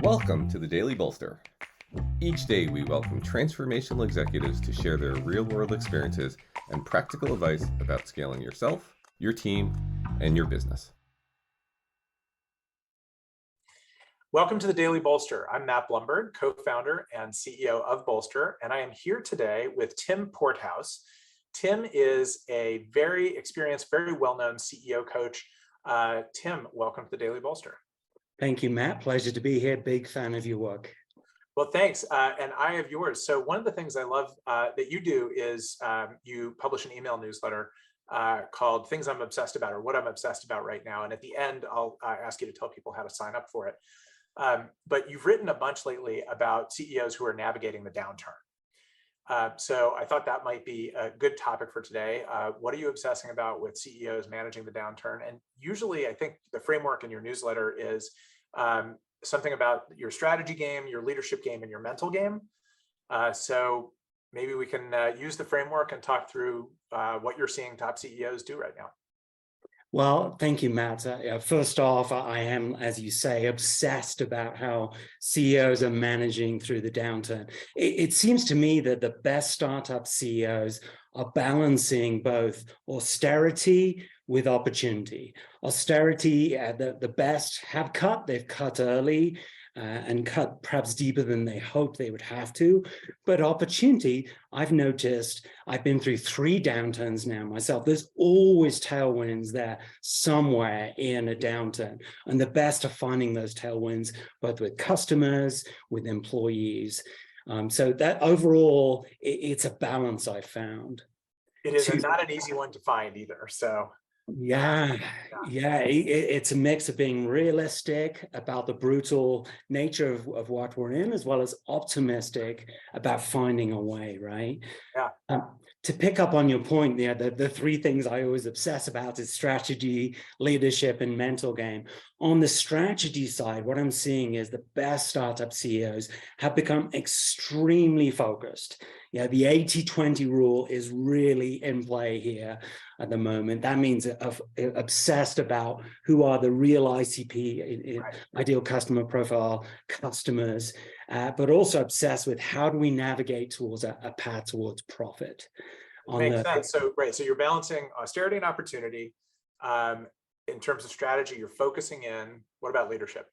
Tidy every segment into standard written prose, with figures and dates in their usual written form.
Welcome to the Daily Bolster. Each day we welcome transformational executives to share their real-world experiences and practical advice about scaling yourself, your team, and your business. Welcome to the Daily Bolster. I'm Matt Blumberg, co-founder and CEO of Bolster, and I am here today with Tim Porthouse. Tim is a very experienced, very well-known CEO coach. Tim, welcome to the Daily Bolster. Thank you, Matt. Pleasure to be here. Big fan of your work. Well, thanks. And I have yours. So one of the things I love that you do is you publish an email newsletter called Things I'm Obsessed About, or What I'm Obsessed About Right Now. And at the end, I'll ask you to tell people how to sign up for it. But you've written a bunch lately about CEOs who are navigating the downturn. So I thought that might be a good topic for today. What are you obsessing about with CEOs managing the downturn? And usually I think the framework in your newsletter is something about your strategy game, your leadership game, and your mental game. So maybe we can use the framework and talk through what you're seeing top CEOs do right now. Well, thank you, Matt. First off, I am, as you say, obsessed about how CEOs are managing through the downturn. It seems to me that the best startup CEOs are balancing both austerity with opportunity. Austerity, the best have cut, they've cut early and cut perhaps deeper than they hoped they would have to. But opportunity, I've noticed, I've been through 3 downturns now myself. There's always tailwinds there somewhere in a downturn. And the best are finding those tailwinds, both with customers, with employees. So that overall, it's a balance I found. It is not an easy one to find either. So yeah, it's a mix of being realistic about the brutal nature of what we're in, as well as optimistic about finding a way, right? Yeah. To pick up on your point, the 3 things I always obsess about is strategy, leadership, and mental game. On the strategy side, what I'm seeing is the best startup CEOs have become extremely focused. Yeah, the 80-20 rule is really in play here at the moment. That means obsessed about who are the real ICP, Right. ideal customer profile customers, but also obsessed with how do we navigate towards a path towards profit. Makes sense. So, right. So you're balancing austerity and opportunity. In terms of strategy, you're focusing in. What about leadership?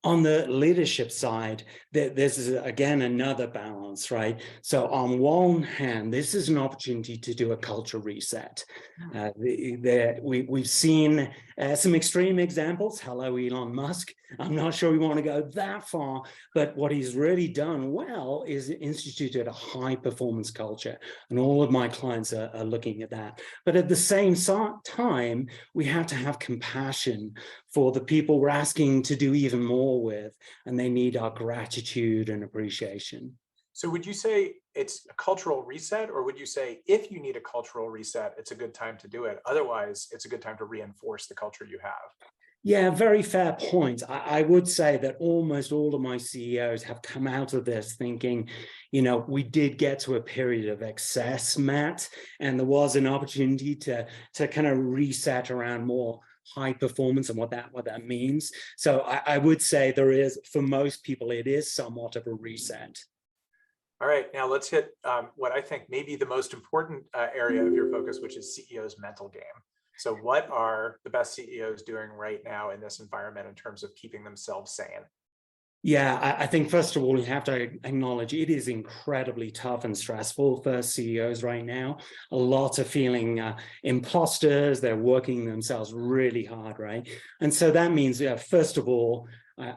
On the leadership side, this is, again, another balance, right? So on one hand, this is an opportunity to do a culture reset. We've seen some extreme examples. Hello, Elon Musk. I'm not sure we want to go that far, but what he's really done well is instituted a high performance culture. And all of my clients are looking at that. But at the same time, we have to have compassion for the people we're asking to do even more with, and they need our gratitude and appreciation. So would you say it's a cultural reset, or would you say if you need a cultural reset, it's a good time to do it? Otherwise, it's a good time to reinforce the culture you have. Yeah, very fair point. I would say that almost all of my CEOs have come out of this thinking, we did get to a period of excess, Matt, and there was an opportunity to kind of reset around more high performance and what that means. So I would say there is, for most people, it is somewhat of a reset. All right, now let's hit what I think may be the most important area of your focus, which is CEO's mental game. So what are the best CEOs doing right now in this environment in terms of keeping themselves sane? Yeah, I think first of all, we have to acknowledge it is incredibly tough and stressful for CEOs right now. A lot are feeling imposters. They're working themselves really hard, right? And so that means, first of all,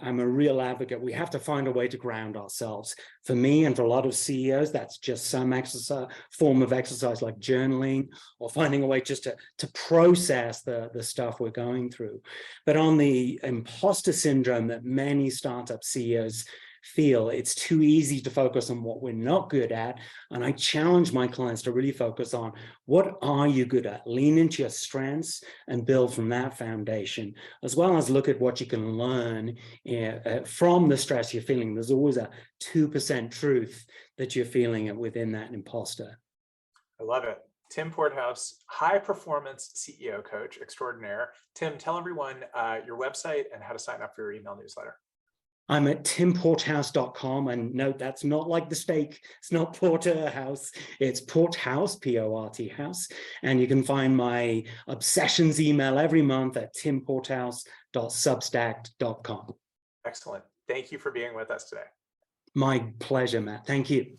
I'm a real advocate. We have to find a way to ground ourselves. For me and for a lot of CEOs, that's just some form of exercise like journaling, or finding a way just to process the stuff we're going through. But on the imposter syndrome that many startup CEOs feel, it's too easy to focus on what we're not good at. And I challenge my clients to really focus on what are you good at? Lean into your strengths and build from that foundation, as well as look at what you can learn from the stress you're feeling. There's always a 2% truth that you're feeling within that imposter. I love it. Tim Porthouse, high performance CEO coach extraordinaire. Tim, tell everyone your website and how to sign up for your email newsletter. I'm at timporthouse.com, and note that's not like the steak. It's not Porterhouse. It's Porthouse, P-O-R-T House. And you can find my obsessions email every month at timporthouse.substack.com. Excellent. Thank you for being with us today. My pleasure, Matt. Thank you.